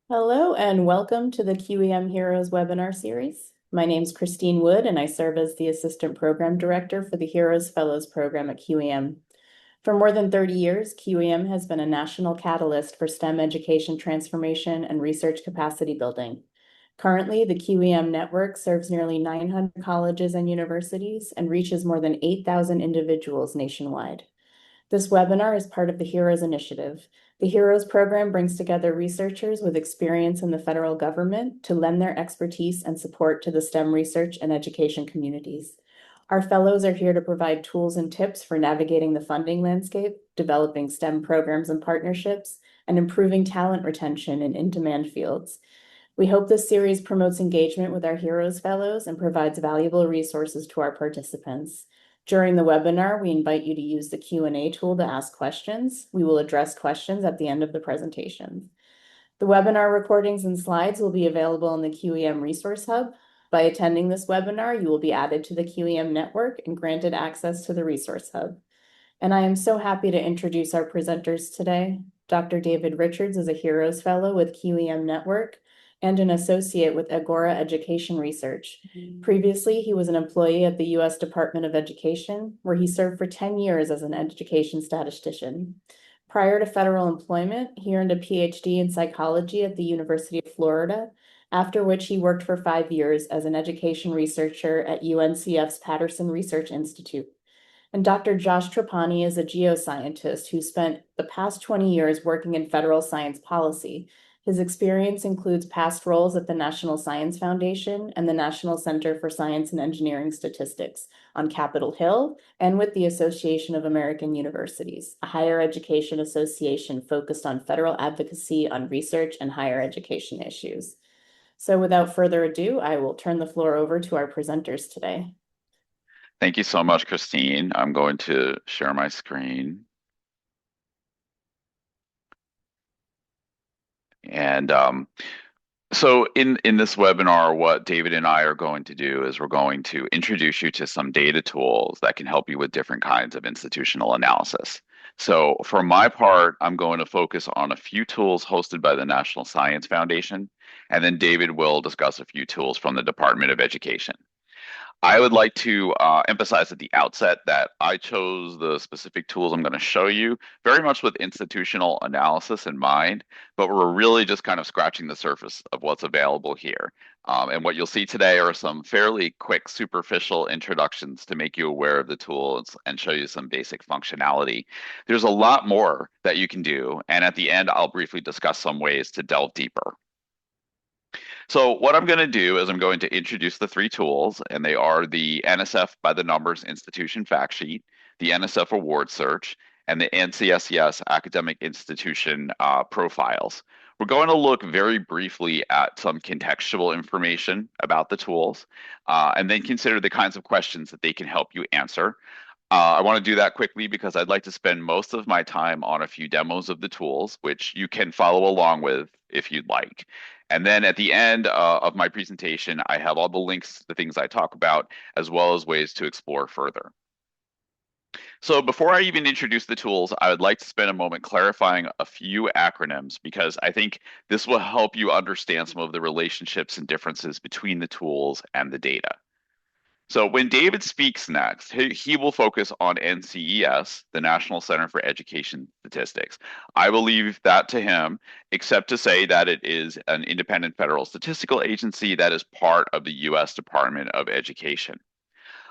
Hello and welcome to the QEM Heroes webinar series. My name is Christine Wood and I serve as the Assistant Program Director for the Heroes Fellows Program at QEM. For more than 30 years, QEM has been a national catalyst for STEM education transformation and research capacity building. Currently, the QEM network serves nearly 900 colleges and universities and reaches more than 8,000 individuals nationwide. This webinar is part of the HEROES initiative. The HEROES program brings together researchers with experience in the federal government to lend their expertise and support to the STEM research and education communities. Our fellows are here to provide tools and tips for navigating the funding landscape, developing STEM programs and partnerships, and improving talent retention in in-demand fields. We hope this series promotes engagement with our HEROES fellows and provides valuable resources to our participants. During the webinar, we invite you to use the Q&A tool to ask questions. We will address questions at the end of the presentation. The webinar recordings and slides will be available in the QEM Resource Hub. By attending this webinar, you will be added to the QEM network and granted access to the Resource Hub. And I am so happy to introduce our presenters today. Dr. David Richards is a HEROES Fellow with QEM Network and an associate with Agora Education Research. Previously, he was an employee at the U.S. Department of Education, where he served for 10 years as an education statistician. Prior to federal employment, he earned a PhD in psychology at the University of Florida, after which he worked for 5 years as an education researcher at UNCF's Patterson Research Institute. And Dr. Josh Trapani is a geoscientist who spent the past 20 years working in federal science policy. His experience includes past roles at the National Science Foundation and the National Center for Science and Engineering Statistics on Capitol Hill and with the Association of American Universities, a higher education association focused on federal advocacy on research and higher education issues. So without further ado, I will turn the floor over to our presenters today. Thank you so much, Christine. I'm going to share my screen. And so in this webinar, what David and I are going to do is we're going to introduce you to some data tools that can help you with different kinds of institutional analysis. So for my part, I'm going to focus on a few tools hosted by the National Science Foundation, and then David will discuss a few tools from the Department of Education. I would like to emphasize at the outset that I chose the specific tools I'm going to show you very much with institutional analysis in mind, but we're really just kind of scratching the surface of what's available here. And what you'll see today are some fairly quick, superficial introductions to make you aware of the tools and show you some basic functionality. There's a lot more that you can do, and at the end, I'll briefly discuss some ways to delve deeper. So what I'm going to do is I'm going to introduce the three tools, and they are the NSF by the numbers institution fact sheet, the NSF award search, and the NCSES academic institution profiles. We're going to look very briefly at some contextual information about the tools, and then consider the kinds of questions that they can help you answer. I want to do that quickly because I'd like to spend most of my time on a few demos of the tools, which you can follow along with if you'd like. And then at the end of my presentation, I have all the links to the things I talk about, as well as ways to explore further. So before I even introduce the tools, I would like to spend a moment clarifying a few acronyms because I think this will help you understand some of the relationships and differences between the tools and the data. So when David speaks next, he will focus on NCES, the National Center for Education Statistics. I will leave that to him, except to say that it is an independent federal statistical agency that is part of the U.S. Department of Education.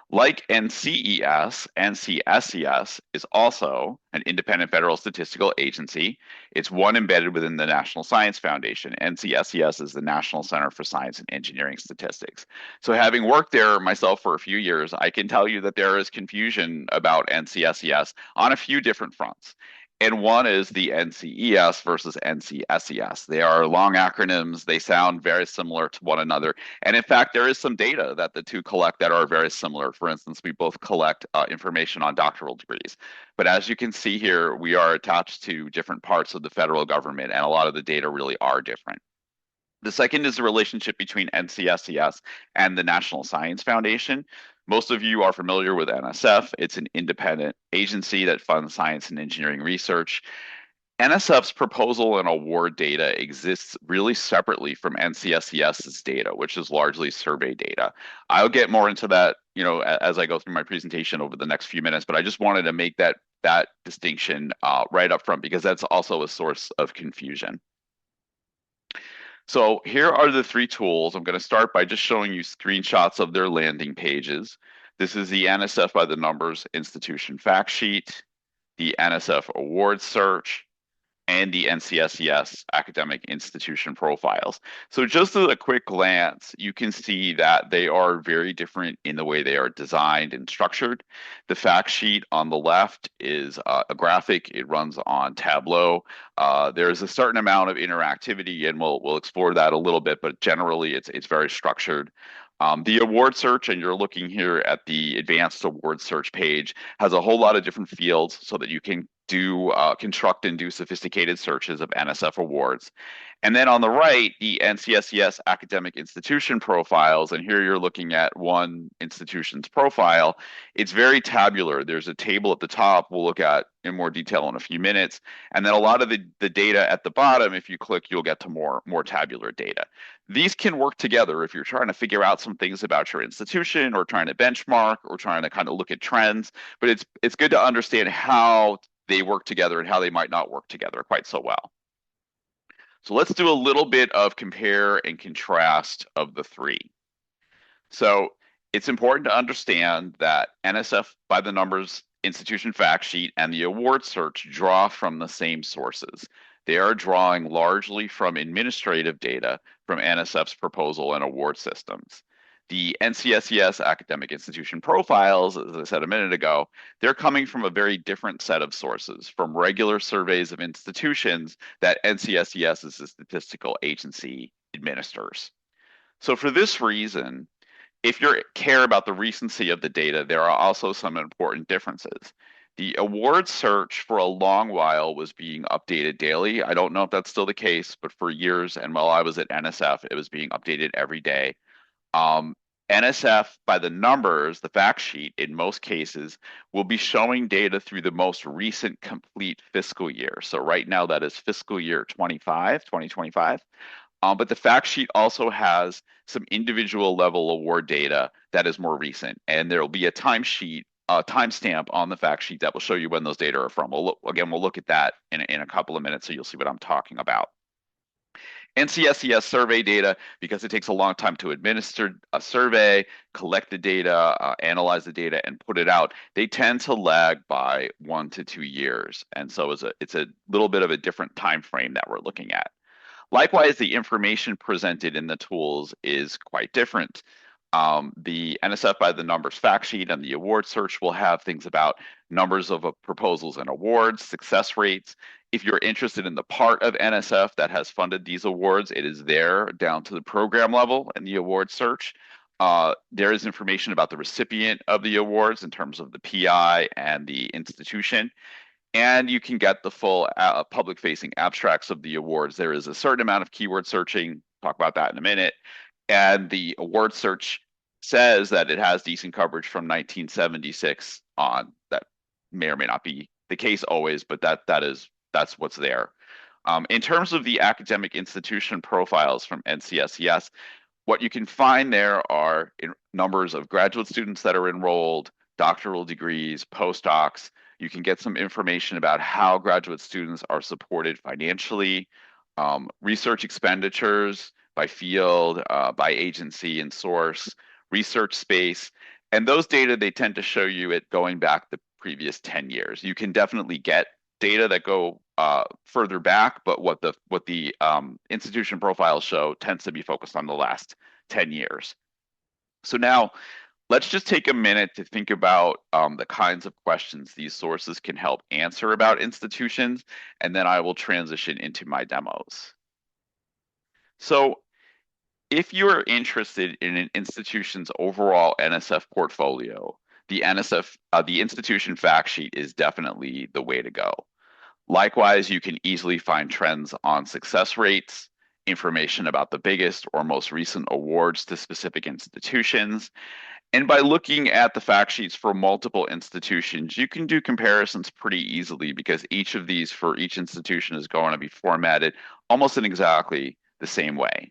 Like NCES, NCSES is also an independent federal statistical agency. It's one embedded within the National Science Foundation. NCSES is the National Center for Science and Engineering Statistics. So having worked there myself for a few years, I can tell you that there is confusion about NCSES on a few different fronts. And one is the NCES versus NCSES. They are long acronyms. They sound very similar to one another. And in fact, there is some data that the two collect that are very similar. For instance, we both collect information on doctoral degrees. But as you can see here, we are attached to different parts of the federal government, and a lot of the data really are different. The second is the relationship between NCSES and the National Science Foundation. Most of you are familiar with NSF. It's an independent agency that funds science and engineering research. NSF's proposal and award data exists really separately from NCSES's data, which is largely survey data. I'll get more into that, as I go through my presentation over the next few minutes, but I just wanted to make that distinction right up front because that's also a source of confusion. So here are the three tools. I'm going to start by just showing you screenshots of their landing pages. This is the NSF by the numbers institution fact sheet, the NSF award search, and the NCSES academic institution profiles. So just at a quick glance, you can see that they are very different in the way they are designed and structured. The fact sheet on the left is a graphic. It runs on Tableau. There's a certain amount of interactivity, and we'll explore that a little bit, but generally it's very structured. The award search, and you're looking here at the advanced award search page, has a whole lot of different fields so that you can construct and do sophisticated searches of NSF awards. And then on the right, the NCSES academic institution profiles, and here you're looking at one institution's profile. It's very tabular. There's a table at the top we'll look at in more detail in a few minutes. And then a lot of the data at the bottom, if you click, you'll get to more tabular data. These can work together if you're trying to figure out some things about your institution or trying to benchmark or trying to kind of look at trends. But it's good to understand how they work together and how they might not work together quite so well. So let's do a little bit of compare and contrast of the three. So it's important to understand that NSF by the numbers institution fact sheet and the award search draw from the same sources. They are drawing largely from administrative data from NSF's proposal and award systems. The NCSES academic institution profiles, as I said a minute ago, they're coming from a very different set of sources, from regular surveys of institutions that NCSES as a statistical agency administers. So for this reason, if you care about the recency of the data, there are also some important differences. The award search for a long while was being updated daily. I don't know if that's still the case, but for years, and while I was at NSF, it was being updated every day. NSF, by the numbers, the fact sheet, in most cases, will be showing data through the most recent complete fiscal year. So right now, that is fiscal year 2025. But the fact sheet also has some individual level award data that is more recent, and there will be a timestamp on the fact sheet that will show you when those data are from. We'll look at that in a couple of minutes, so you'll see what I'm talking about. NCSES survey data, because it takes a long time to administer a survey, collect the data, analyze the data, and put it out, they tend to lag by 1 to 2 years. And so it's a little bit of a different time frame that we're looking at. Likewise, the information presented in the tools is quite different. The NSF by the numbers fact sheet and the award search will have things about numbers of proposals and awards, success rates. If you're interested in the part of NSF that has funded these awards, it is there down to the program level in the award search. There is information about the recipient of the awards in terms of the PI and the institution. And you can get the full public-facing abstracts of the awards. There is a certain amount of keyword searching. Talk about that in a minute. And the award search says that it has decent coverage from 1976 on. That may or may not be the case always, but that's what's there. In terms of the academic institution profiles from NCSES, what you can find there are numbers of graduate students that are enrolled, doctoral degrees, postdocs. You can get some information about how graduate students are supported financially, research expenditures by field, by agency and source, research space. And those data, they tend to show you it going back the previous 10 years. You can definitely get data that go further back, but what the institution profiles show tends to be focused on the last 10 years. So now let's just take a minute to think about the kinds of questions these sources can help answer about institutions, and then I will transition into my demos. So if you're interested in an institution's overall NSF portfolio, the institution fact sheet is definitely the way to go. Likewise, you can easily find trends on success rates information about the biggest or most recent awards to specific institutions. And by looking at the fact sheets for multiple institutions, you can do comparisons pretty easily because each of these for each institution is going to be formatted almost in exactly the same way.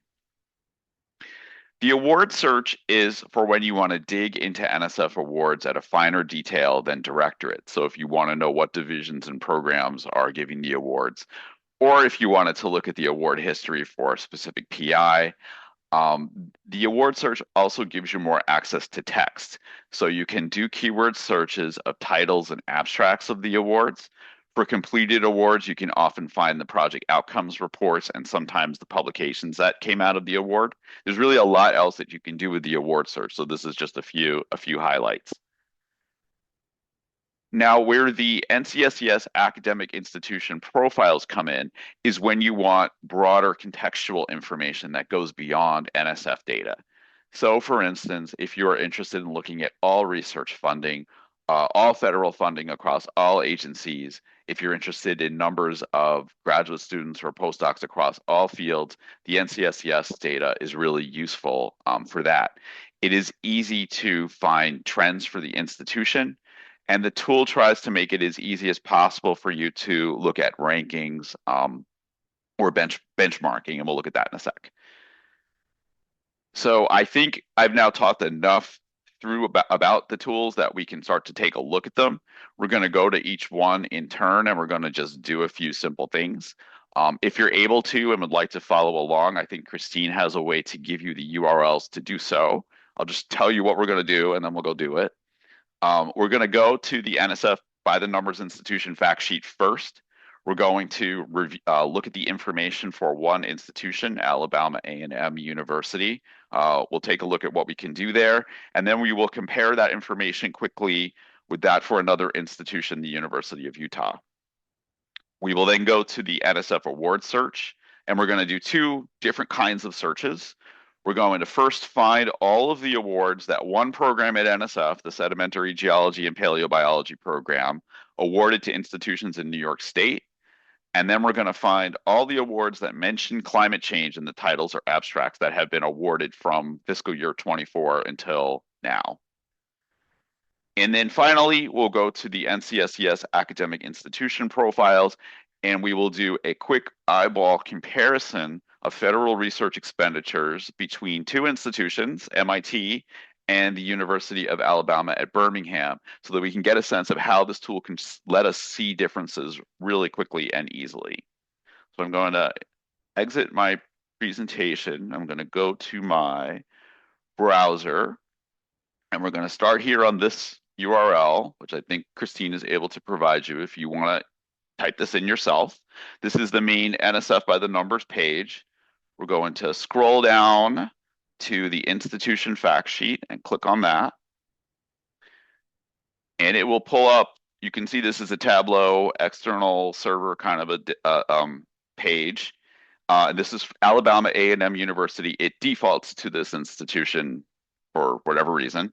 The award search is for when you want to dig into NSF awards at a finer detail than directorate. So if you want to know what divisions and programs are giving the awards, or if you wanted to look at the award history for a specific PI. The award search also gives you more access to text. So you can do keyword searches of titles and abstracts of the awards. For completed awards, you can often find the project outcomes reports and sometimes the publications that came out of the award. There's really a lot else that you can do with the award search. So this is just a few highlights. Now, where the NCSES academic institution profiles come in is when you want broader contextual information that goes beyond NSF data. So, for instance, if you're interested in looking at all research funding, all federal funding across all agencies, if you're interested in numbers of graduate students or postdocs across all fields, the NCSES data is really useful for that. It is easy to find trends for the institution and the tool tries to make it as easy as possible for you to look at rankings or benchmarking, and we'll look at that in a sec. So I think I've now talked enough through about the tools that we can start to take a look at them. We're going to go to each one in turn, and we're going to just do a few simple things. If you're able to and would like to follow along, I think Christine has a way to give you the URLs to do so. I'll just tell you what we're going to do, and then we'll go do it. We're going to go to the NSF by the numbers institution fact sheet first. We're going to look at the information for one institution, Alabama A&M University. We'll take a look at what we can do there, and then we will compare that information quickly with that for another institution, the University of Utah. We will then go to the NSF award search, and we're going to do two different kinds of searches. We're going to first find all of the awards that one program at NSF, the Sedimentary Geology and Paleobiology program, awarded to institutions in New York State. And then we're going to find all the awards that mention climate change in the titles or abstracts that have been awarded from fiscal year 24 until now. And then finally, we'll go to the NCSES academic institution profiles, and we will do a quick eyeball comparison of federal research expenditures between two institutions, MIT and the University of Alabama at Birmingham, so that we can get a sense of how this tool can let us see differences really quickly and easily. So I'm going to exit my presentation. I'm going to go to my browser, and we're going to start here on this URL, which I think Christine is able to provide you if you want to type this in yourself. This is the main NSF by the numbers page. We're going to scroll down to the institution fact sheet and click on that. And it will pull up, you can see this is a Tableau external server kind of a page. This is Alabama A&M University. It defaults to this institution for whatever reason.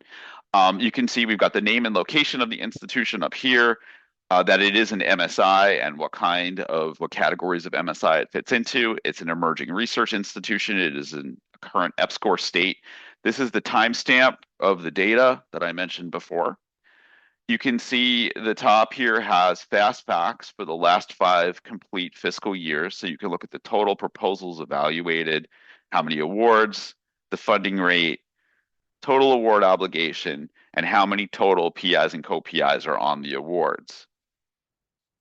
You can see we've got the name and location of the institution up here, that it is an MSI and what categories of MSI it fits into. It's an emerging research institution. It is in a current EPSCoR state. This is the timestamp of the data that I mentioned before. You can see the top here has fast facts for the last 5 complete fiscal years. So you can look at the total proposals evaluated, how many awards, the funding rate, total award obligation, and how many total PIs and co-PIs are on the awards.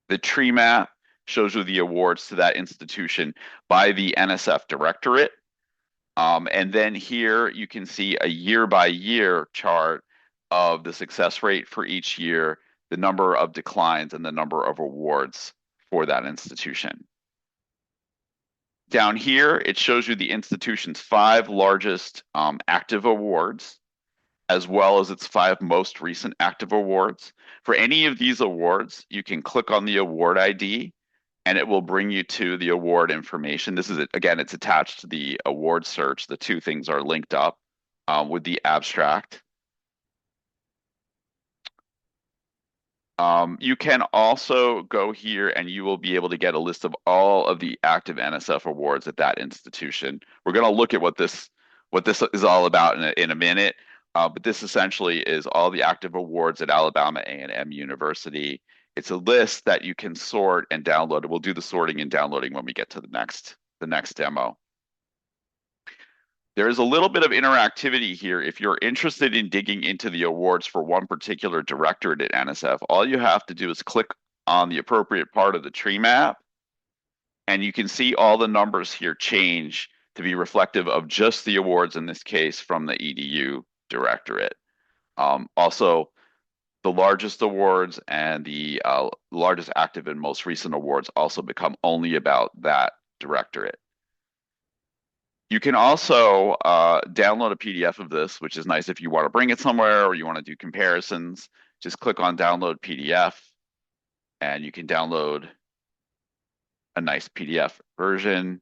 The tree map shows you the awards to that institution by the NSF directorate. And then here you can see a year by year chart of the success rate for each year, the number of declines, and the number of awards for that institution. Down here, it shows you the institution's 5 largest active awards, as well as its 5 most recent active awards. For any of these awards, you can click on the award ID, and it will bring you to the award information. This is, again, it's attached to the award search. The two things are linked up with the abstract. You can also go here and you will be able to get a list of all of the active NSF awards at that institution. We're going to look at what this is all about in a minute. But this essentially is all the active awards at Alabama A&M University. It's a list that you can sort and download. We'll do the sorting and downloading when we get to the next demo. There is a little bit of interactivity here. If you're interested in digging into the awards for one particular directorate at NSF, all you have to do is click on the appropriate part of the tree map, and you can see all the numbers here change to be reflective of just the awards, in this case, from the EDU directorate. Also, the largest awards and the largest active and most recent awards also become only about that directorate. You can also download a PDF of this, which is nice if you want to bring it somewhere or you want to do comparisons. Just click on download PDF and you can download a nice PDF version.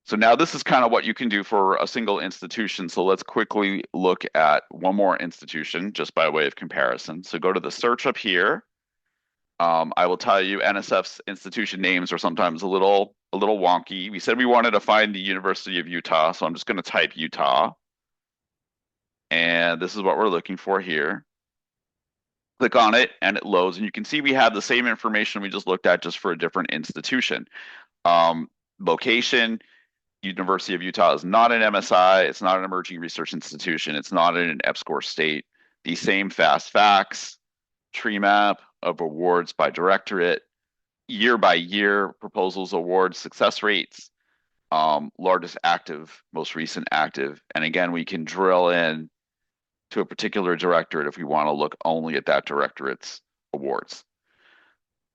So now this is kind of what you can do for a single institution. So let's quickly look at one more institution just by way of comparison. So go to the search up here. I will tell you NSF's institution names are sometimes a little wonky. We said we wanted to find the University of Utah, so I'm just going to type Utah. And this is what we're looking for here. Click on it and it loads, and you can see we have the same information we just looked at just for a different institution. Location, University of Utah is not an MSI, it's not an emerging research institution, it's not in an EPSCoR state. The same fast facts, tree map of awards by directorate, year by year proposals, awards, success rates, largest active, most recent active. And again, we can drill in to a particular directorate if we want to look only at that directorate's awards.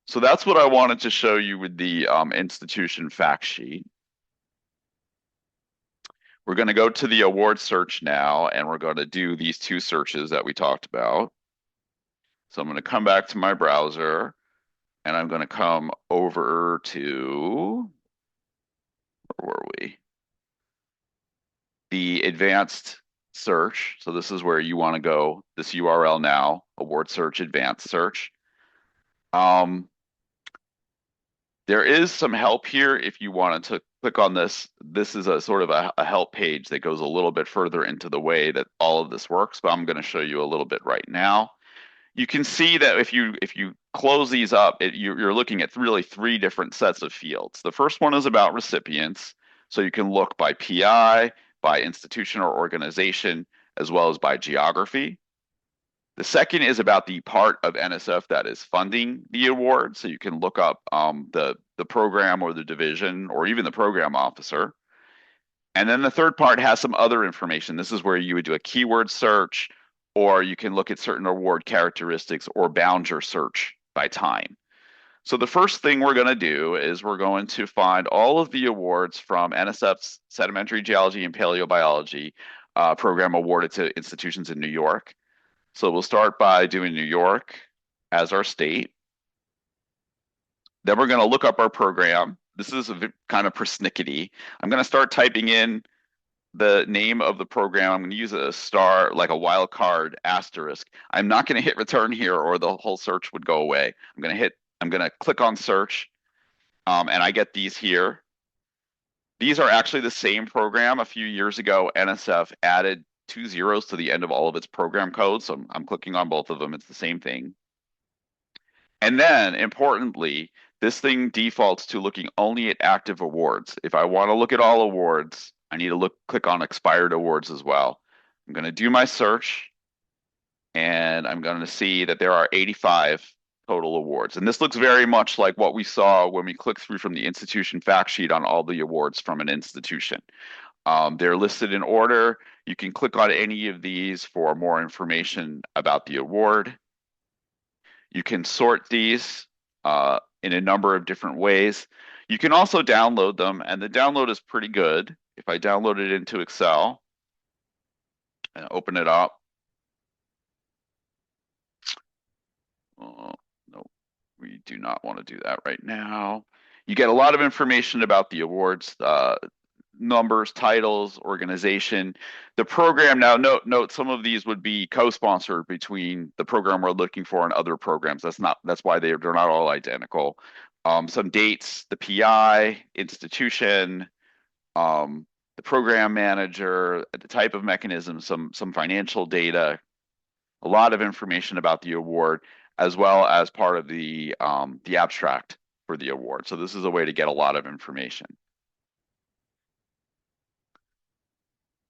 So that's what I wanted to show you with the institution fact sheet. We're going to go to the award search now, and we're going to do these two searches that we talked about. So I'm going to come back to my browser, and I'm going to come over to, where were we? The advanced search. So this is where you want to go, this URL now, award search, advanced search. There is some help here if you wanted to click on this. This is a sort of a help page that goes a little bit further into the way that all of this works, but I'm going to show you a little bit right now. You can see that if you close these up, you're looking at really three different sets of fields. The first one is about recipients, so you can look by PI, by institution or organization, as well as by geography. The second is about the part of NSF that is funding the award, so you can look up the program or the division or even the program officer. And then the third part has some other information. This is where you would do a keyword search, or you can look at certain award characteristics or bound your search by time. So the first thing we're going to do is we're going to find all of the awards from NSF's Sedimentary Geology and Paleobiology program awarded to institutions in New York. So we'll start by doing New York as our state. Then we're going to look up our program. This is a kind of persnickety. I'm going to start typing in the name of the program. I'm going to use a star, like a wildcard asterisk. I'm not going to hit return here or the whole search would go away. I'm going to click on search, and I get these here. These are actually the same program. A few years ago, NSF added 2 zeros to the end of all of its program codes. So I'm clicking on both of them. It's the same thing. And then, importantly, this thing defaults to looking only at active awards. If I want to look at all awards, I need to click on expired awards as well. I'm going to do my search, and I'm going to see that there are 85 total awards. And this looks very much like what we saw when we clicked through from the institution fact sheet on all the awards from an institution. They're listed in order. You can click on any of these for more information about the award. You can sort these in a number of different ways. You can also download them, and the download is pretty good. If I download it into Excel and open it up, no, we do not want to do that right now. You get a lot of information about the awards. numbers, titles, organization. The program now, note some of these would be co-sponsored between the program we're looking for and other programs. That's why they're not all identical. Some dates, the PI, institution, the program manager, the type of mechanism, some financial data, a lot of information about the award, as well as part of the abstract for the award. So this is a way to get a lot of information.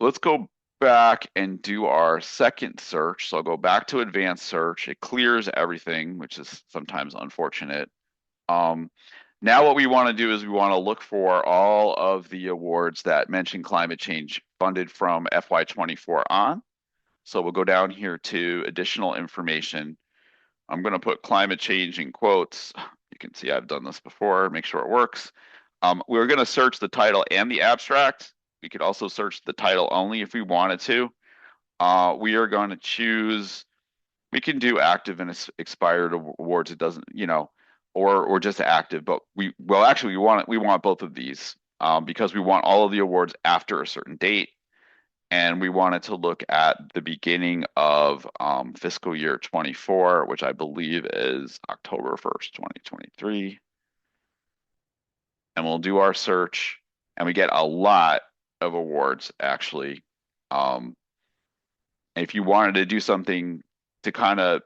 Let's go back and do our second search. So I'll go back to advanced search. It clears everything, which is sometimes unfortunate. Um, Now what we want to do is we want to look for all of the awards that mention climate change funded from FY24 on. So we'll go down here to additional information. I'm going to put climate change in quotes. You can see I've done this before, make sure it works. We're going to search the title and the abstract. We could also search the title only if we wanted to. We are going to choose, we can do active and expired awards. It doesn't, or just active, but actually we want both of these because we want all of the awards after a certain date. And we wanted to look at the beginning of fiscal year 24, which I believe is October 1st, 2023. And we'll do our search, and we get a lot of awards, actually. If you wanted to do something to kind of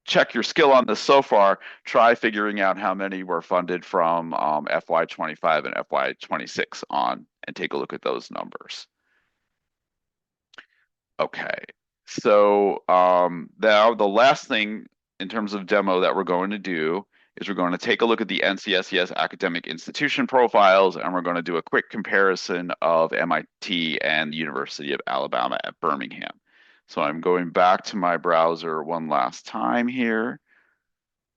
check your skill on this so far, try figuring out how many were funded from FY25 and FY26 on, and take a look at those numbers. Okay, so now the last thing in terms of demo that we're going to do is we're going to take a look at the NCSES academic institution profiles, and we're going to do a quick comparison of MIT and the University of Alabama at Birmingham. So I'm going back to my browser one last time here.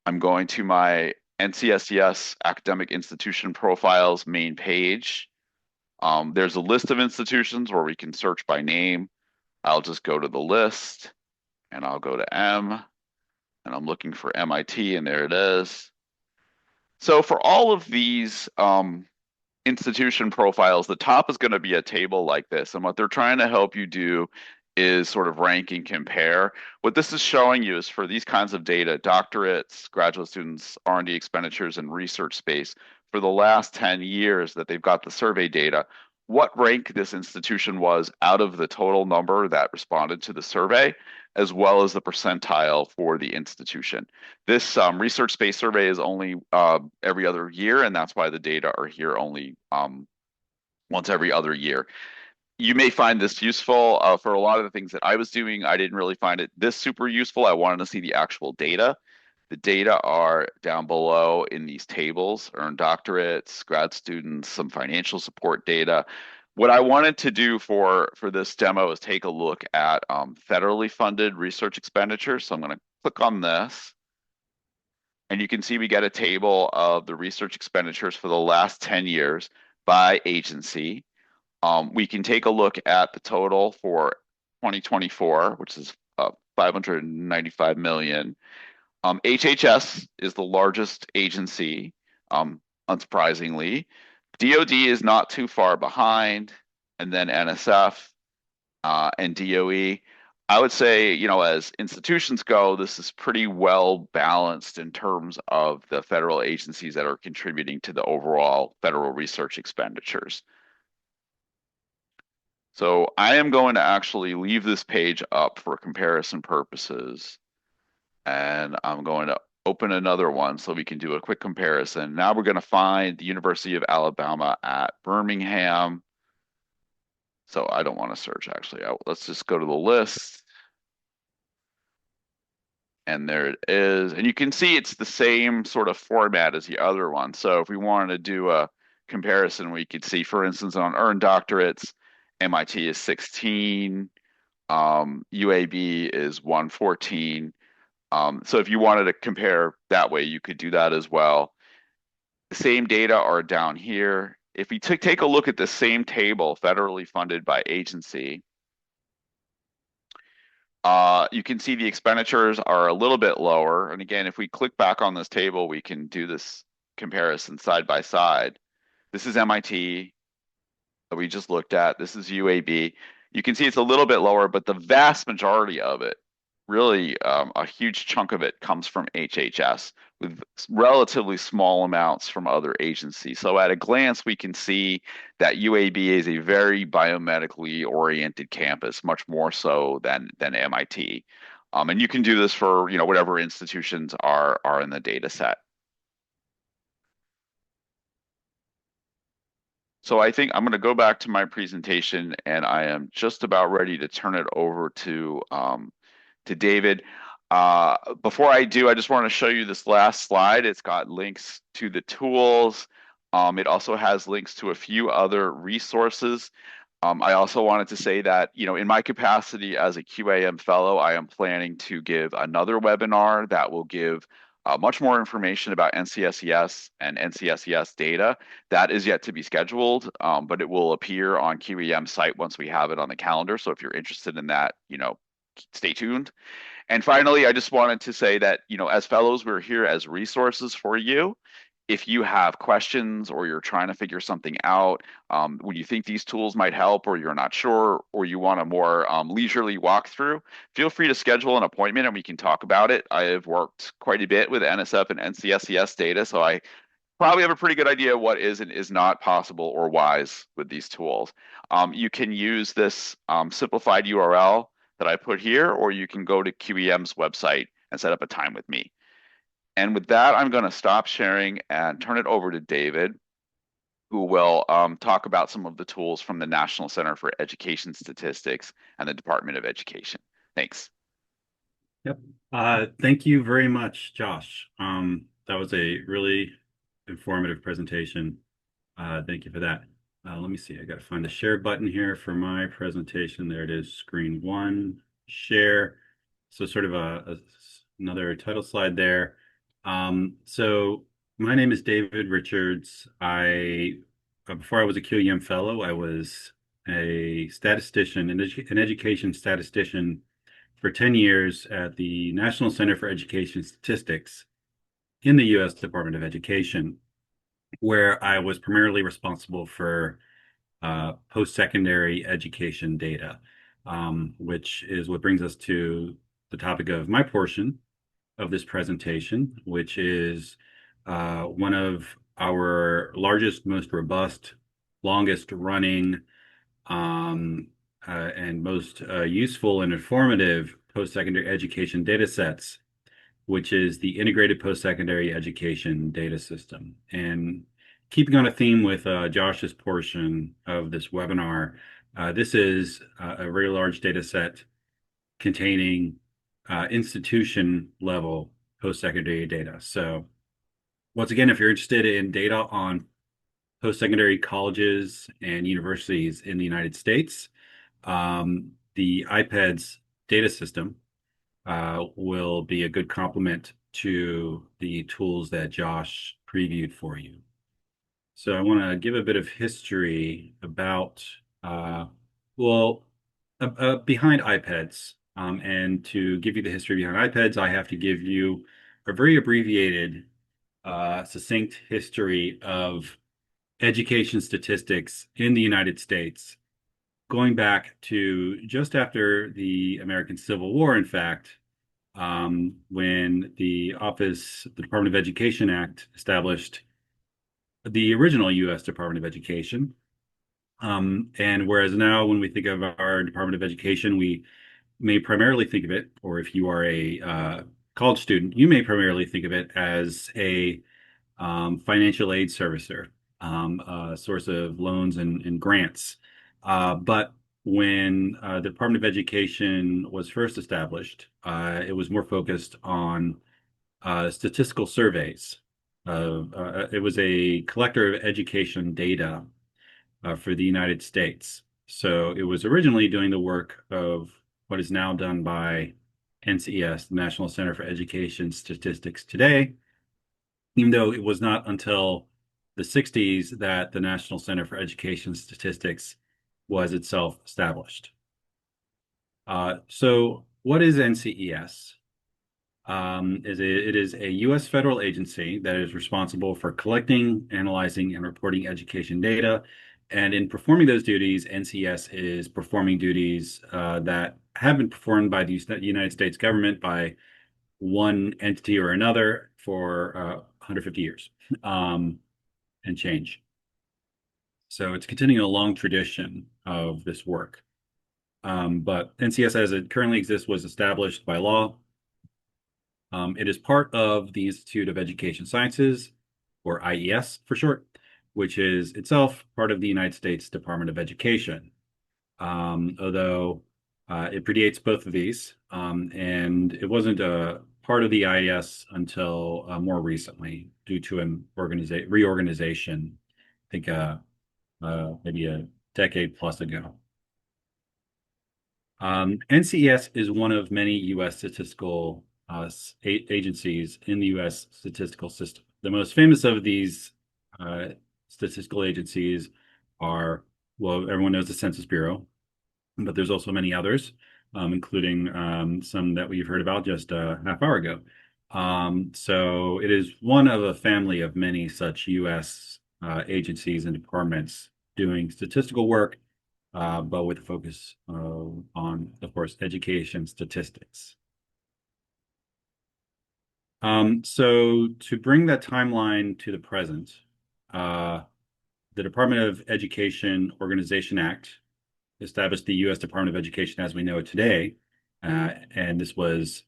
I'm going to my NCSES academic institution profiles main page. There's a list of institutions where we can search by name. I'll just go to the list and I'll go to M and I'm looking for MIT and there it is. So for all of these institution profiles, the top is going to be a table like this. And what they're trying to help you do is sort of rank and compare. What this is showing you is for these kinds of data, doctorates, graduate students, R&D expenditures, and research space, for the last 10 years that they've got the survey data, what rank this institution was out of the total number that responded to the survey, as well as the percentile for the institution. This research space survey is only every other year, and that's why the data are here only once every other year. You may find this useful for a lot of the things that I was doing. I didn't really find it this super useful. I wanted to see the actual data. The data are down below in these tables: earned doctorates, grad students, some financial support data. What I wanted to do for this demo is take a look at federally funded research expenditures. So I'm going to click on this. And you can see we get a table of the research expenditures for the last 10 years by agency. We can take a look at the total for 2024, which is 595 million. HHS is the largest agency, unsurprisingly. DoD is not too far behind, and then NSF and DOE. I would say, as institutions go, this is pretty well balanced in terms of the federal agencies that are contributing to the overall federal research expenditures. So I am going to actually leave this page up for comparison purposes. And I'm going to open another one so we can do a quick comparison. Now we're going to find the University of Alabama at Birmingham. So I don't want to search, actually. Let's just go to the list. And there it is. And you can see it's the same sort of format as the other one. So if we wanted to do a comparison, we could see, for instance, on earned doctorates, MIT is 16, UAB is 114. So if you wanted to compare that way, you could do that as well. The same data are down here. If we take a look at the same table, federally funded by agency, you can see the expenditures are a little bit lower. And again, if we click back on this table, we can do this comparison side by side. This is MIT. that we just looked at. This is UAB. You can see it's a little bit lower, but the vast majority of it, really a huge chunk of it, comes from HHS with relatively small amounts from other agencies. So at a glance, we can see that UAB is a very biomedically oriented campus, much more so than MIT. And you can do this for whatever institutions are in the data set. So I think I'm going to go back to my presentation, and I am just about ready to turn it over to David. Before I do, I just want to show you this last slide. It's got links to the tools. It also has links to a few other resources. I also wanted to say that, in my capacity as a QAM fellow, I am planning to give another webinar that will give much more information about NCSES and NCSES data. That is yet to be scheduled, but it will appear on QEM site once we have it on the calendar. So if you're interested in that, stay tuned. And finally, I just wanted to say that, as fellows, we're here as resources for you. If you have questions or you're trying to figure something out, when you think these tools might help, or you're not sure, or you want a more leisurely walkthrough, feel free to schedule an appointment and we can talk about it. I have worked quite a bit with NSF and NCSES data, so I probably have a pretty good idea what is and is not possible or wise with these tools. You can use this simplified URL that I put here, or you can go to QEM's website and set up a time with me. And with that, I'm going to stop sharing and turn it over to David, who will talk about some of the tools from the National Center for Education Statistics and the Department of Education. Thanks. Yep. Thank you very much, Josh. That was a really informative presentation. Thank you for that. Let me see. I got to find the share button here for my presentation. There it is, screen one, share. So sort of another title slide there. So my name is David Richards. Before I was a QEM fellow, I was a statistician, an education statistician for 10 years at the National Center for Education Statistics in the U.S. Department of Education, where I was primarily responsible for post-secondary education data, which is what brings us to the topic of my portion of this presentation, which is one of our largest, most robust, longest running, and most useful and informative post-secondary education data sets, which is the Integrated Post-Secondary Education Data System. And keeping on a theme with Josh's portion of this webinar, this is a very large data set containing institution-level post-secondary data. So once again, if you're interested in data on post-secondary colleges and universities in the United States, the IPEDS data system will be a good complement to the tools that Josh previewed for you. So I want to give a bit of history about, behind IPEDS. And to give you the history behind IPEDS, I have to give you a very abbreviated, succinct history of education statistics in the United States, going back to just after the American Civil War, in fact, when the Department of Education Act established the original U.S. Department of Education. And whereas now when we think of our Department of Education, we may primarily think of it, or if you are a college student, you may primarily think of it as a financial aid servicer, a source of loans and grants. But when the Department of Education was first established, it was more focused on statistical surveys. It was a collector of education data for the United States. So it was originally doing the work of what is now done by NCES, the National Center for Education Statistics today, even though it was not until the 60s that the National Center for Education Statistics was itself established. So what is NCES? It is a U.S. federal agency that is responsible for collecting, analyzing, and reporting education data And in performing those duties, NCS is performing duties that have been performed by the United States government by one entity or another for 150 years and change. So it's continuing a long tradition of this work. But NCS as it currently exists was established by law. It is part of the Institute of Education Sciences, or IES for short, which is itself part of the United States Department of Education. Although it predates both of these, and it wasn't a part of the IES until more recently due to an reorganization, I think maybe a decade plus ago. NCES is one of many U.S. statistical agencies in the U.S. statistical system. The most famous of these statistical agencies are, well, everyone knows the Census Bureau, but there's also many others, including some that we've heard about just a half hour ago. So it is one of a family of many such U.S. Agencies and departments doing statistical work, but with a focus on, of course, education statistics. So to bring that timeline to the present, the Department of Education Organization Act established the U.S. Department of Education as we know it today, and this was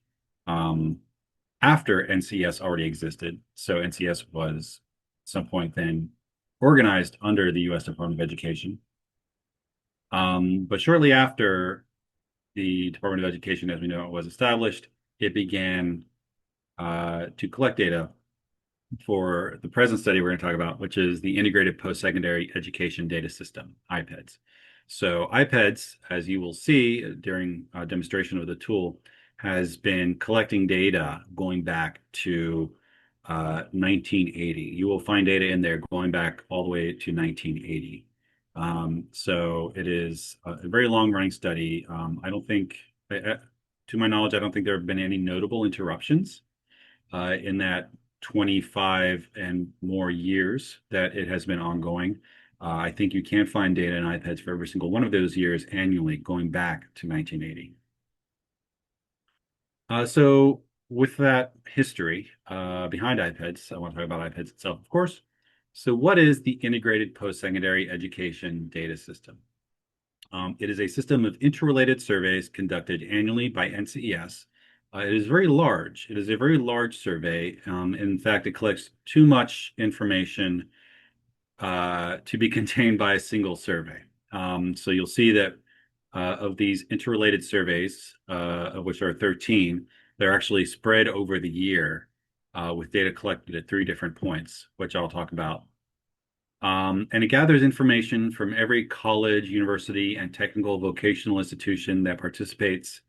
after NCS already existed. So NCS was at some point then organized under the U.S. Department of Education. But shortly after the Department of Education, as we know it, was established, it began to collect data for the present study we're going to talk about, which is the Integrated Post-Secondary Education Data System, IPEDS. So IPEDS, as you will see during a demonstration of the tool, has been collecting data going back to 1980. You will find data in there going back all the way to 1980. So it is a very long-running study. I don't think, to my knowledge, I don't think there have been any notable interruptions in that 25 and more years that it has been ongoing. I think you can find data in IPEDS for every single one of those years annually, going back to 1980. So with that history behind IPEDS, I want to talk about IPEDS itself, of course. So what is the Integrated Post-Secondary Education Data System? It is a system of interrelated surveys conducted annually by NCES. It is very large. It is a very large survey. In fact, it collects too much information to be contained by a single survey. So you'll see that of these interrelated surveys, of which are 13, they're actually spread over the year with data collected at 3 different points, which I'll talk about. And it gathers information from every college, university, and technical vocational institution that participates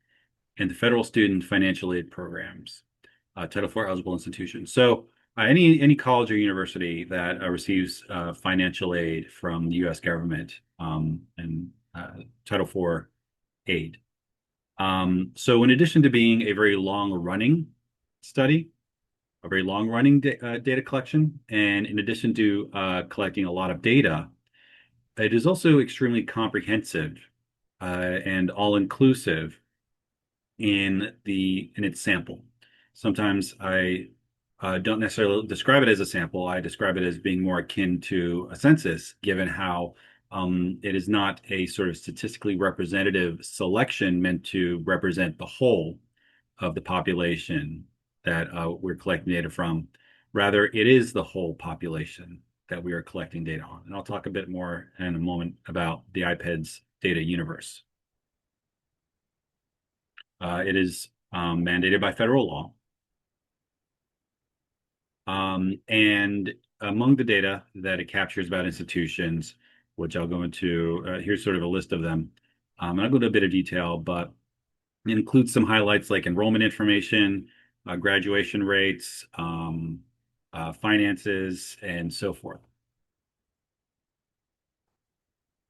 in the federal student financial aid programs, Title IV eligible institutions. So any college or university that receives financial aid from the U.S. government and Title IV aid. So in addition to being a very long-running study, a very long-running data collection, and in addition to collecting a lot of data, it is also extremely comprehensive and all-inclusive in its sample. Sometimes I don't necessarily describe it as a sample. I describe it as being more akin to a census, given how it is not a sort of statistically representative selection meant to represent the whole of the population that we're collecting data from. Rather, it is the whole population that we are collecting data on. And I'll talk a bit more in a moment about the IPEDS data universe. It is mandated by federal law. And among the data that it captures about institutions, which I'll go into, here's sort of a list of them. And I'll go into a bit of detail, but it includes some highlights like enrollment information, graduation rates, finances, and so forth.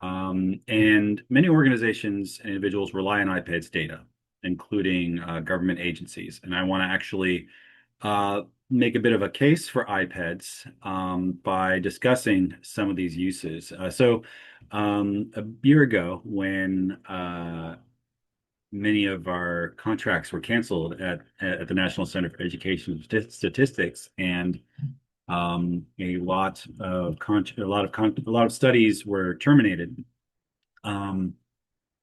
And many organizations and individuals rely on IPEDS data, including government agencies. And I want to actually make a bit of a case for iPads by discussing some of these uses. A year ago, when many of our contracts were canceled at the National Center for Education Statistics, and a lot of studies were terminated.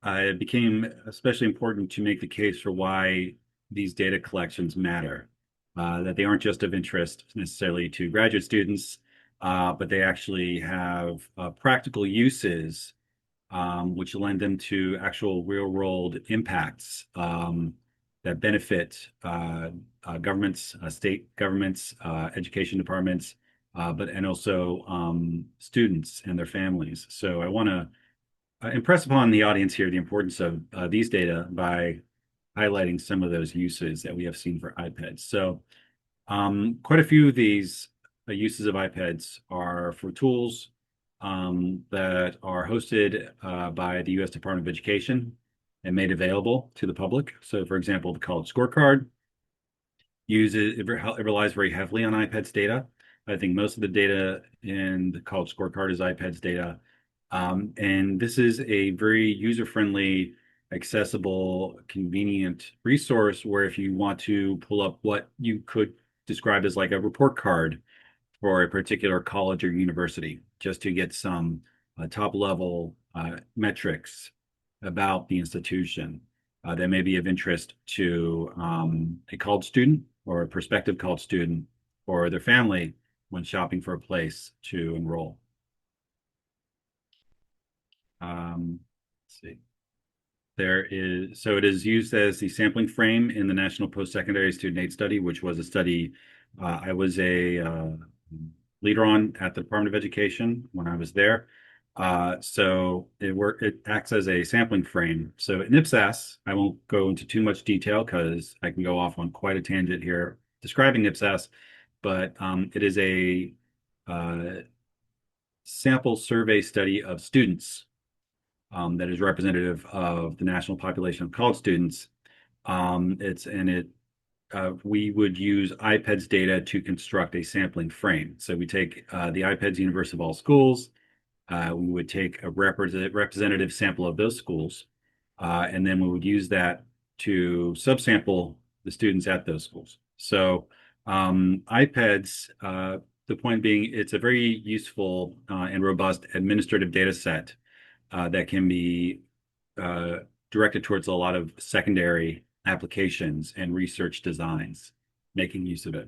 It became especially important to make the case for why these data collections matter, that they aren't just of interest necessarily to graduate students, but they actually have practical uses, which lend them to actual real-world impacts that benefit governments, state governments, education departments, and also students and their families. So I want to impress upon the audience here the importance of these data by highlighting some of those uses that we have seen for iPads. So quite a few of these uses of iPads are for tools that are hosted by the U.S. Department of Education and made available to the public. So, for example, the College Scorecard it relies very heavily on iPads data. I think most of the data in the College Scorecard is iPads data. And this is a very user-friendly, accessible, convenient resource where if you want to pull up what you could describe as like a report card for a particular college or university, just to get some top-level metrics about the institution that may be of interest to a college student or a prospective college student or their family when shopping for a place to enroll. Let's see. So it is used as the sampling frame in the National Post-Secondary Student Aid Study, which was a study I was a leader on at the Department of Education when I was there. So it acts as a sampling frame. So at NIPSAS, I won't go into too much detail because I can go off on quite a tangent here describing NIPSAS, but it is a sample survey study of students that is representative of the national population of college students. We would use iPads data to construct a sampling frame. So we take the iPads universe of all schools. We would take a representative sample of those schools, and then we would use that to subsample the students at those schools. So iPads, the point being, it's a very useful and robust administrative data set that can be directed towards a lot of secondary applications and research designs, making use of it.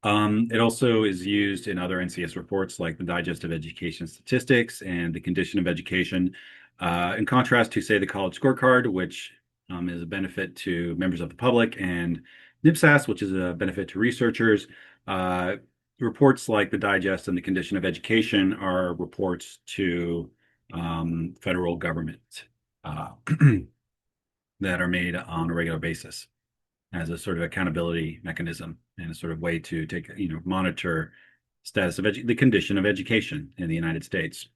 It also is used in other NCS reports like the Digest of Education Statistics and the Condition of Education. In contrast to, say, the College Scorecard, which is a benefit to members of the public, and NIPSAS, which is a benefit to researchers, reports like the Digest and the Condition of Education are reports to federal government that are made on a regular basis as a sort of accountability mechanism and a sort of way to monitor status of the condition of education in the United States.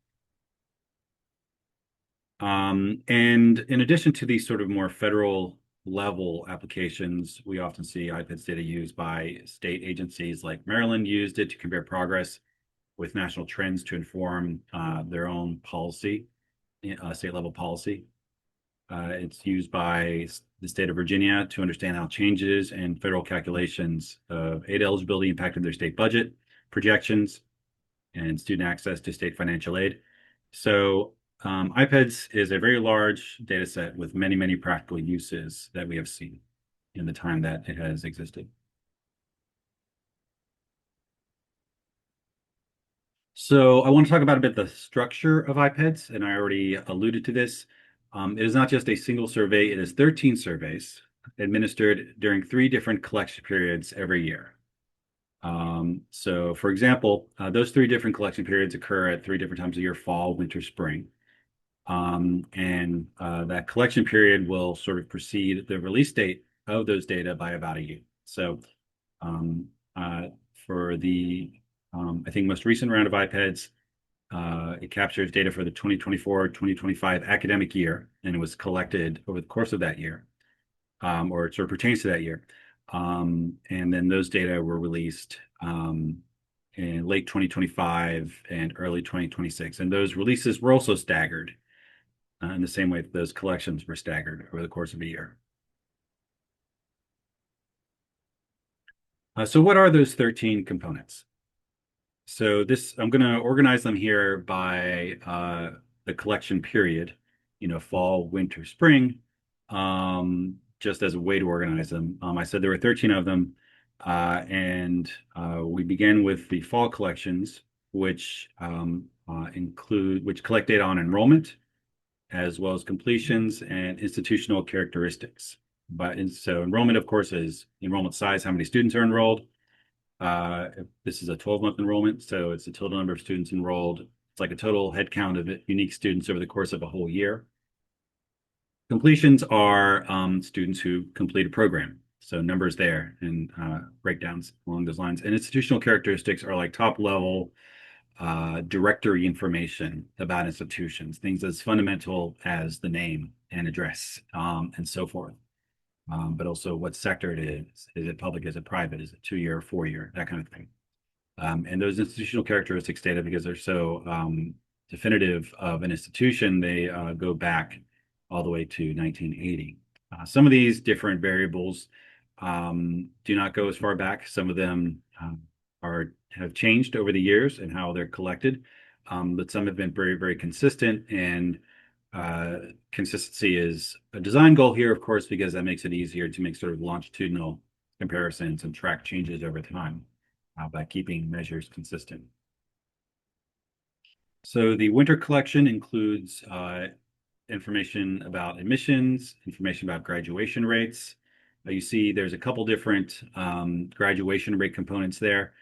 And in addition to these sort of more federal level applications, we often see iPads data used by state agencies. Like Maryland used it to compare progress with national trends to inform their own policy, state level policy. It's used by the state of Virginia to understand how changes in federal calculations of aid eligibility impacted their state budget projections and student access to state financial aid. So iPads is a very large data set with many, many practical uses that we have seen in the time that it has existed. So I want to talk about a bit the structure of iPads, and I already alluded to this. It is not just a single survey, it is 13 surveys administered during 3 different collection periods every year. So for example, those 3 different collection periods occur at 3 different times a year: fall, winter, spring. That collection period will sort of precede the release date of those data by about a year. So for the, I think, most recent round of iPads, it captures data for the 2024-2025 academic year, and it was collected over the course of that year, or it sort of pertains to that year. And then those data were released in late 2025 and early 2026. And those releases were also staggered in the same way that those collections were staggered over the course of a year. So what are those 13 components? So I'm going to organize them here by the collection period, fall, winter, spring, just as a way to organize them. I said there were 13 of them, and we begin with the fall collections, which collect data on enrollment, as well as completions and institutional characteristics. So enrollment, of course, is enrollment size, how many students are enrolled. This is a 12-month enrollment, so it's the total number of students enrolled. It's like a total head count of unique students over the course of a whole year. Completions are students who complete a program, so numbers there and breakdowns along those lines. And institutional characteristics are like top-level directory information about institutions, things as fundamental as the name and address and so forth. But also what sector it is. Is it public? Is it private? Is it 2-year, 4-year? That kind of thing. And those institutional characteristics data, because they're so definitive of an institution, they go back all the way to 1980. Some of these different variables do not go as far back. Some of them have changed over the years and how they're collected, but some have been very, very consistent. And consistency is a design goal here, of course, because that makes it easier to make sort of longitudinal comparisons and track changes over time by keeping measures consistent. So the winter collection includes information about admissions, information about graduation rates. You see there's a couple different graduation rate components there.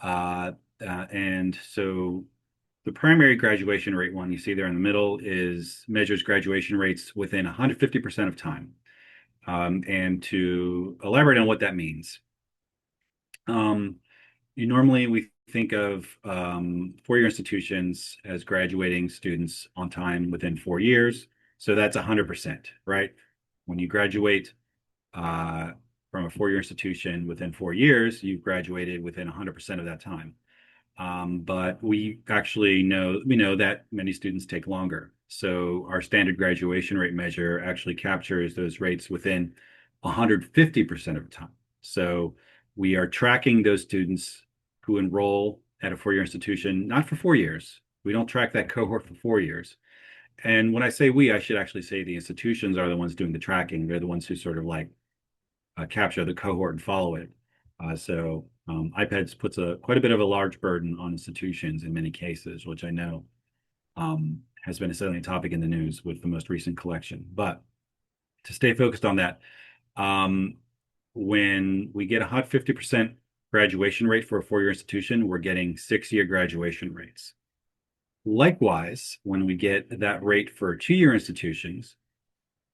And so the primary graduation rate one you see there in the middle measures graduation rates within 150% of time. And to elaborate on what that means, normally we think of 4-year institutions as graduating students on time within 4 years. So that's 100%, right? When you graduate from a 4-year institution within 4 years, you've graduated within 100% of that time. But we know that many students take longer. So our standard graduation rate measure actually captures those rates within 150% of the time. So we are tracking those students who enroll at a 4-year institution, not for 4 years. We don't track that cohort for 4 years. And when I say we, I should actually say the institutions are the ones doing the tracking. They're the ones who sort of like capture the cohort and follow it. So IPEDS puts quite a bit of a large burden on institutions in many cases, which I know has been a salient topic in the news with the most recent collection. But to stay focused on that, when we get a hot 50% graduation rate for a 4-year institution, we're getting 6-year graduation rates. Likewise, when we get that rate for 2-year institutions,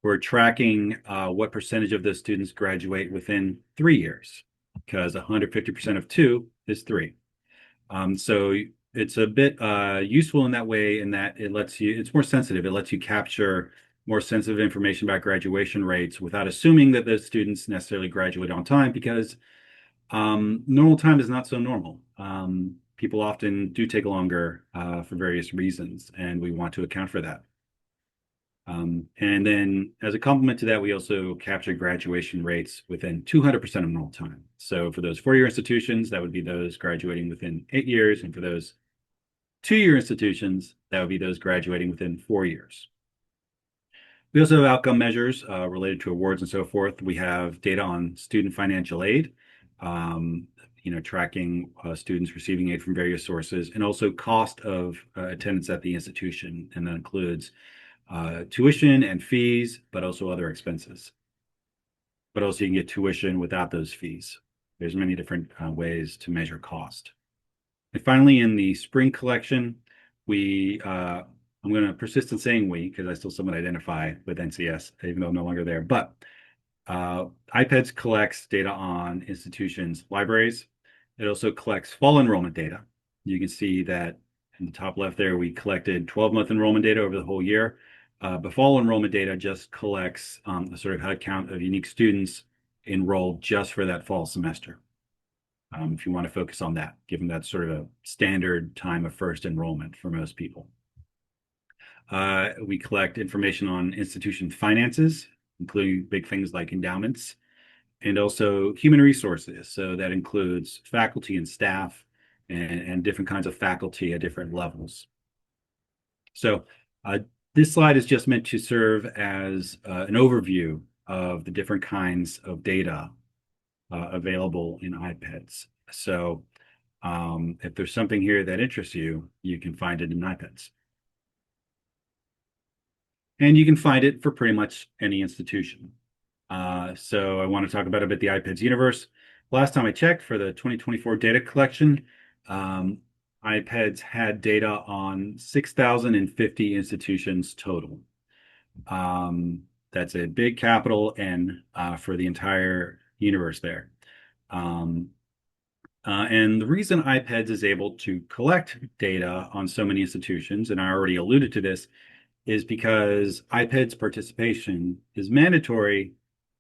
we're tracking what percentage of those students graduate within 3 years, because 150% of 2 is 3. So it's a bit useful in that way, in that it's more sensitive. It lets you capture more sensitive information about graduation rates without assuming that those students necessarily graduate on time, because normal time is not so normal. People often do take longer for various reasons, and we want to account for that. And then as a complement to that, we also capture graduation rates within 200% of normal time. So for those 4-year institutions, that would be those graduating within 8 years. And for those 2-year institutions, that would be those graduating within 4 years. We also have outcome measures related to awards and so forth. We have data on student financial aid, tracking students receiving aid from various sources, and also cost of attendance at the institution. And that includes tuition and fees, but also other expenses. But also you can get tuition without those fees. There's many different ways to measure cost. And finally, in the spring collection, I'm going to persist in saying we, because I still somewhat identify with NCS, even though I'm no longer there. But IPEDS collects data on institutions' libraries. It also collects fall enrollment data. You can see that in the top left there, we collected 12-month enrollment data over the whole year. But fall enrollment data just collects a sort of head count of unique students enroll just for that fall semester. If you want to focus on that, given that's sort of a standard time of first enrollment for most people. We collect information on institution finances, including big things like endowments, and also human resources. So that includes faculty and staff and different kinds of faculty at different levels. So this slide is just meant to serve as an overview of the different kinds of data available in iPads. So if there's something here that interests you, you can find it in iPads. And you can find it for pretty much any institution. So I want to talk about a bit the iPads universe. Last time I checked for the 2024 data collection, iPads had data on 6,050 institutions total. That's a big capital N for the entire universe there. And the reason iPads is able to collect data on so many institutions, and I already alluded to this, is because iPads participation is mandatory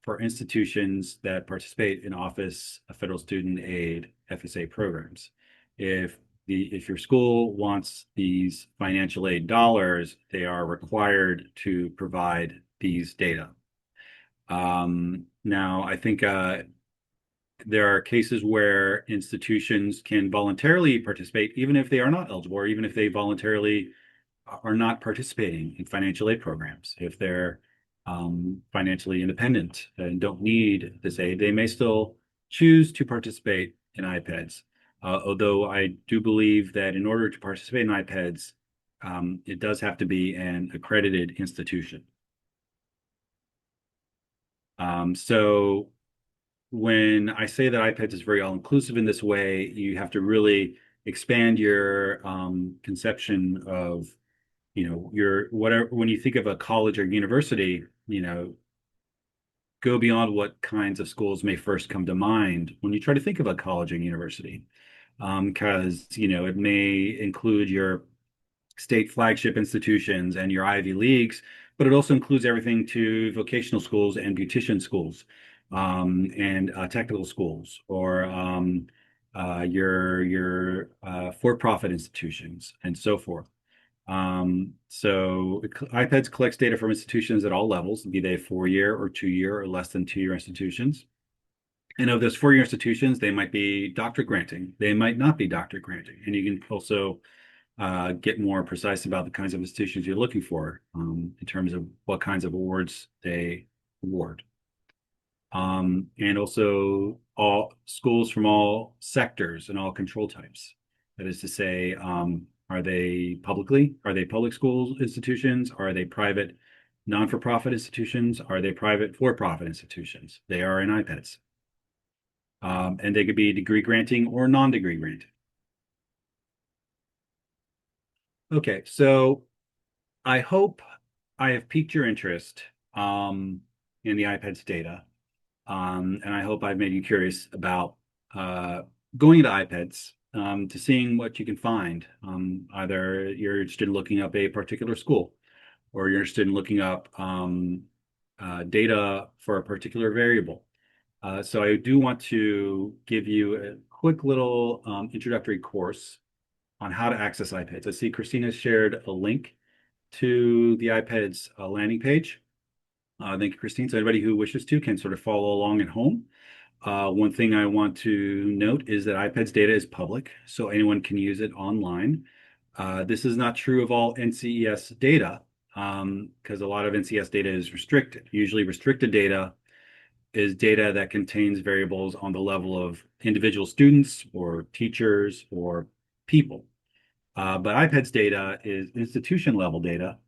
for institutions that participate in Office of Federal Student Aid FSA programs. If your school wants these financial aid dollars, they are required to provide these data. Now, I think there are cases where institutions can voluntarily participate, even if they are not eligible, or even if they voluntarily are not participating in financial aid programs. If they're financially independent and don't need this aid, they may still choose to participate in iPads. Although I do believe that in order to participate in iPads, it does have to be an accredited institution. So when I say that iPads is very all-inclusive in this way, you have to really expand your conception of, your whatever. When you think of a college or university, go beyond what kinds of schools may first come to mind when you try to think of a college or university, because it may include your state flagship institutions and your Ivy Leagues, but it also includes everything to vocational schools and beautician schools, and technical schools, or your for-profit institutions and so forth. So iPads collects data from institutions at all levels, be they 4-year or 2-year or less than 2-year institutions. And of those 4-year institutions, they might be doctorate granting. They might not be doctorate granting. And you can also get more precise about the kinds of institutions you're looking for in terms of what kinds of awards they award. And also all schools from all sectors and all control types. That is to say, are they public school institutions? Are they private non-for-profit institutions? Are they private for-profit institutions? They are in iPads. And they could be degree granting or non-degree granting. Okay, so I hope I have piqued your interest in the iPads data. And I hope I've made you curious about going into iPads to seeing what you can find. Either you're interested in looking up a particular school, or you're interested in looking up data for a particular variable. So I do want to give you a quick little introductory course on how to access iPads. I see Christina shared a link to the iPads landing page. Thank you, Christine. So anybody who wishes to can sort of follow along at home. One thing I want to note is that iPads data is public, so anyone can use it online. This is not true of all NCES data, because a lot of NCES data is restricted. Usually restricted data is data that contains variables on the level of individual students or teachers or people. But iPads data is institution level data.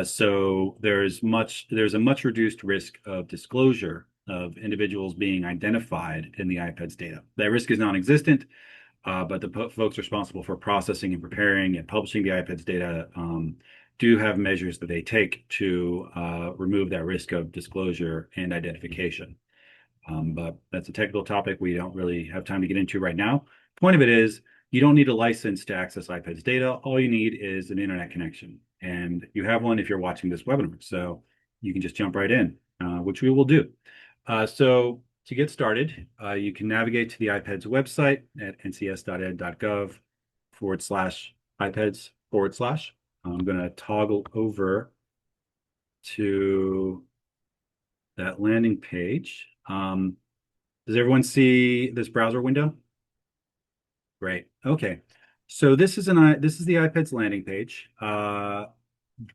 So there's a much reduced risk of disclosure of individuals being identified in the iPads data. That risk is non-existent, but the folks responsible for processing and preparing and publishing the iPads data do have measures that they take to remove that risk of disclosure and identification. But that's a technical topic we don't really have time to get into right now. Point of it is, you don't need a license to access iPads data. All you need is an internet connection. And you have one if you're watching this webinar. So you can just jump right in, which we will do. So to get started, you can navigate to the iPed's website at ncs.ed.gov/iPeds/. I'm going to toggle over to that landing page. Does everyone see this browser window? Great. Okay. So this is the iPed's landing page.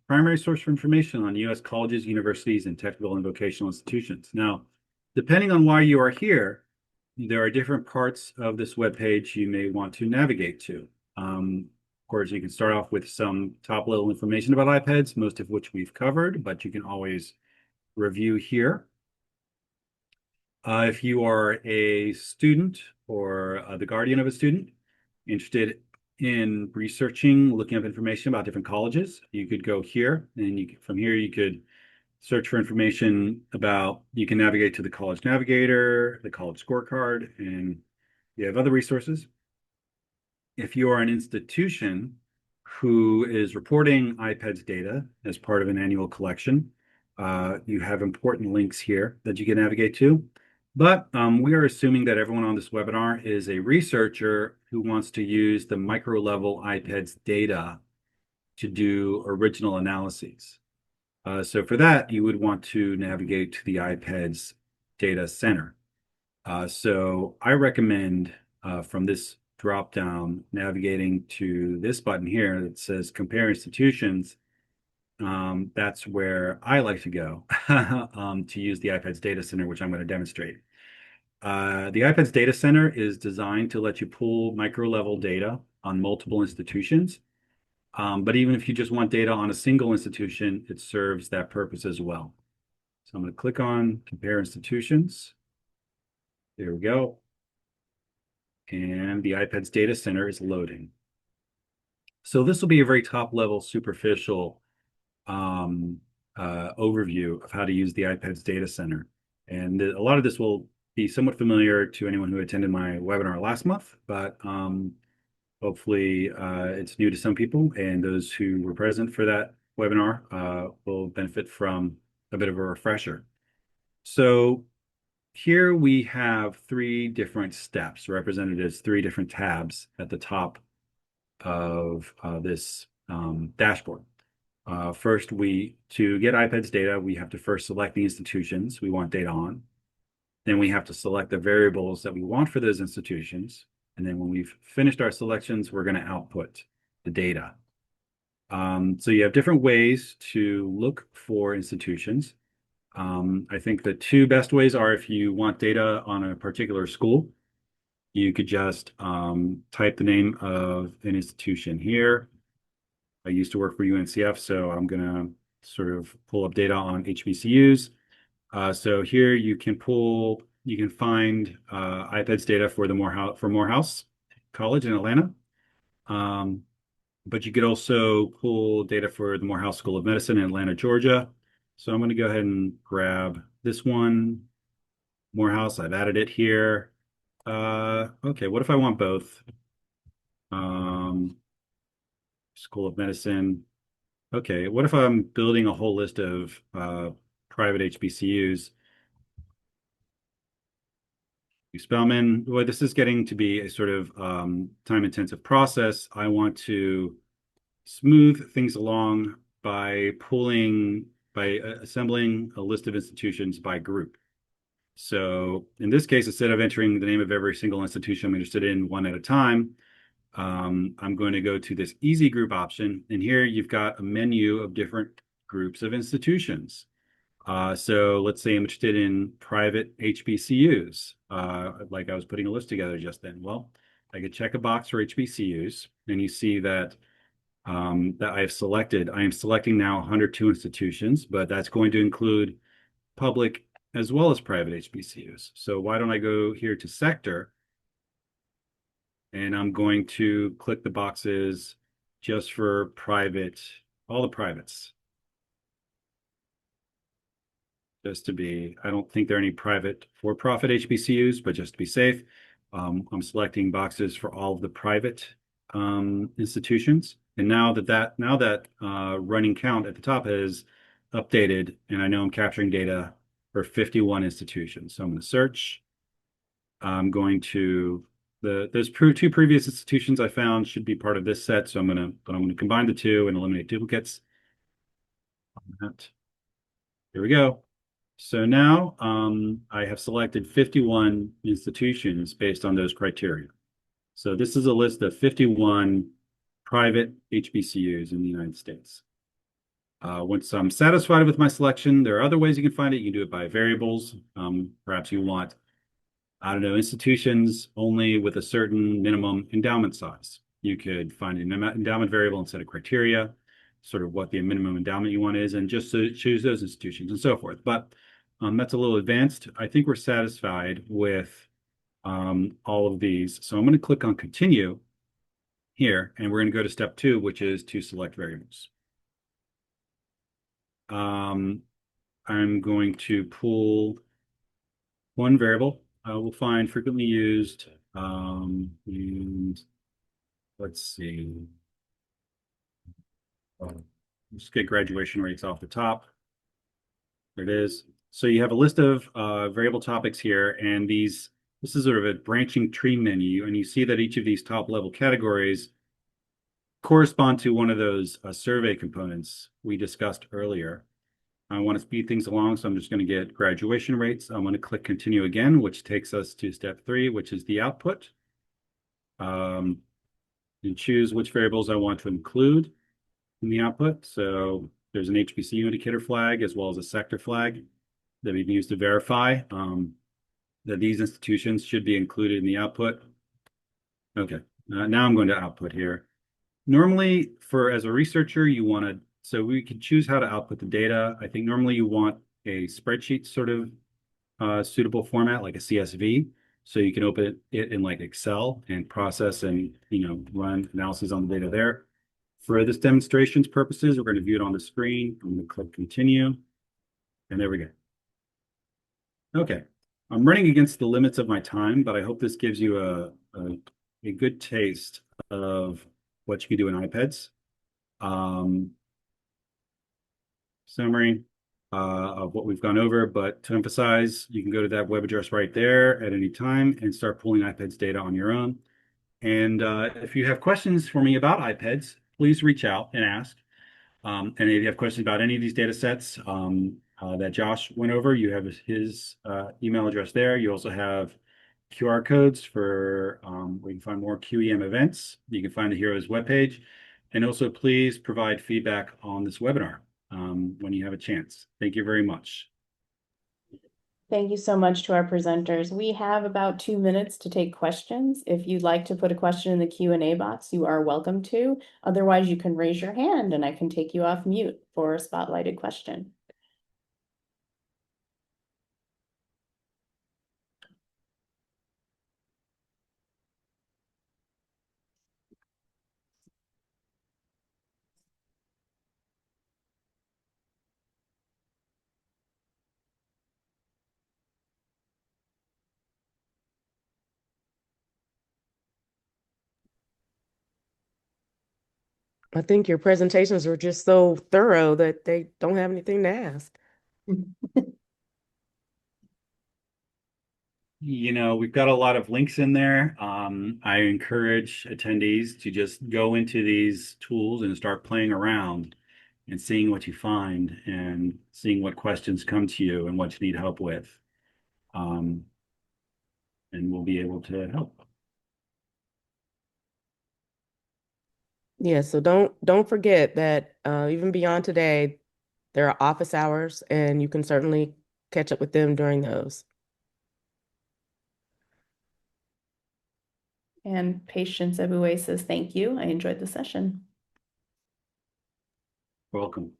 Primary source for information on U.S. colleges, universities, and technical and vocational institutions. Now, depending on why you are here, there are different parts of this web page you may want to navigate to. Of course, you can start off with some top-level information about iPads, most of which we've covered, but you can always review here. If you are a student or the guardian of a student interested in researching, looking up information about different colleges, you could go here, and from here you could search for information about, you can navigate to the College Navigator, the College Scorecard, and you have other resources. If you are an institution who is reporting iPads data as part of an annual collection, you have important links here that you can navigate to. But we are assuming that everyone on this webinar is a researcher who wants to use the micro-level iPads data to do original analyses. So for that, you would want to navigate to the iPads Data Center. So I recommend from this drop-down navigating to this button here that says Compare Institutions. That's where I like to go to use the iPads Data Center, which I'm going to demonstrate. The iPads Data Center is designed to let you pull micro-level data on multiple institutions. But even if you just want data on a single institution, it serves that purpose as well. So I'm going to click on Compare Institutions. There we go. And the iPads Data Center is loading. So this will be a very top-level, superficial overview of how to use the iPads Data Center. And a lot of this will be somewhat familiar to anyone who attended my webinar last month, but hopefully it's new to some people, and those who were present for that webinar will benefit from a bit of a refresher. So here we have three different steps represented as three different tabs at the top of this dashboard. First, to get iPads data, we have to first select the institutions we want data on. Then we have to select the variables that we want for those institutions. And then when we've finished our selections, we're going to output the data. So you have different ways to look for institutions. I think the two best ways are if you want data on a particular school, you could just type the name of an institution here. I used to work for UNCF, so I'm going to sort of pull up data on HBCUs. So here you can find iPads data for Morehouse College in Atlanta. But you could also pull data for the Morehouse School of Medicine in Atlanta, Georgia. So I'm going to go ahead and grab this one, Morehouse. I've added it here. Okay, what if I want both? School of Medicine. Okay, what if I'm building a whole list of private HBCUs? Spellman, well, this is getting to be a sort of time-intensive process. I want to smooth things along by assembling a list of institutions by group. So in this case, instead of entering the name of every single institution I'm interested in one at a time, I'm going to go to this easy group option. And here you've got a menu of different groups of institutions. So let's say I'm interested in private HBCUs, like I was putting a list together just then. Well, I could check a box for HBCUs, and you see that I am selecting now 102 institutions, but that's going to include public as well as private HBCUs. So why don't I go here to sector, and I'm going to click the boxes just for private, all the privates. I don't think there are any private for-profit HBCUs, but just to be safe, I'm selecting boxes for all of the private institutions. And now that running count at the top is updated, and I know I'm capturing data for 51 institutions. So I'm going to search. I'm going to those two previous institutions I found should be part of this set. So I'm going to combine the two and eliminate duplicates. Here we go. So now I have selected 51 institutions based on those criteria. So this is a list of 51 private HBCUs in the United States. Once I'm satisfied with my selection, there are other ways you can find it. You can do it by variables. Perhaps you want, I don't know, institutions only with a certain minimum endowment size. You could find an endowment variable and set a criteria, sort of what the minimum endowment you want is, and just choose those institutions and so forth. But that's a little advanced. I think we're satisfied with all of these. So I'm going to click on continue here, and we're going to go to step 2, which is to select variables. I'm going to pull one variable. We'll find frequently used, and let's see. Let's get graduation rates off the top. There it is. So you have a list of variable topics here, and this is sort of a branching tree menu, and you see that each of these top level categories correspond to one of those survey components we discussed earlier. I want to speed things along, so I'm just going to get graduation rates. I'm going to click continue again, which takes us to step 3, which is the output. And choose which variables I want to include in the output. So there's an HBCU indicator flag as well as a sector flag that we can use to verify that these institutions should be included in the output. Okay, now I'm going to output here. Normally, as a researcher, you want to, so we can choose how to output the data. I think normally you want a spreadsheet sort of suitable format, like a CSV, so you can open it in like Excel and process and run analysis on the data there. For this demonstration's purposes, we're going to view it on the screen. I'm going to click continue, and there we go. Okay, I'm running against the limits of my time, but I hope this gives you a good taste of what you can do in iPads. Summary of what we've gone over, but to emphasize, you can go to that web address right there at any time and start pulling iPads data on your own. And if you have questions for me about iPads, please reach out and ask. And if you have questions about any of these data sets that Josh went over, you have his email address there. You also have QR codes for where you can find more QEM events. You can find the Heroes webpage. And also, please provide feedback on this webinar when you have a chance. Thank you very much. Thank you so much to our presenters. We have about 2 minutes to take questions. If you'd like to put a question in the Q&A box, you are welcome to. Otherwise, you can raise your hand and I can take you off mute for a spotlighted question. I think your presentations were just so thorough that they don't have anything to ask. We've got a lot of links in there. I encourage attendees to just go into these tools and start playing around and seeing what you find and seeing what questions come to you and what you need help with. And we'll be able to help. Yeah, so don't forget that even beyond today, there are office hours and you can certainly catch up with them during those. And Patience Eboué says, thank you. I enjoyed the session. Welcome.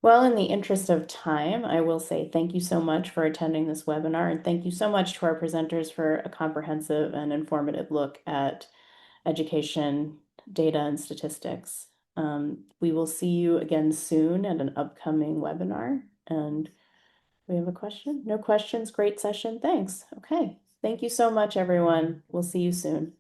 Well, in the interest of time, I will say thank you so much for attending this webinar, and thank you so much to our presenters for a comprehensive and informative look at education, data, and statistics. We will see you again soon at an upcoming webinar. And we have a question? No questions? Great session. Thanks. Okay. Thank you so much, everyone. We'll see you soon.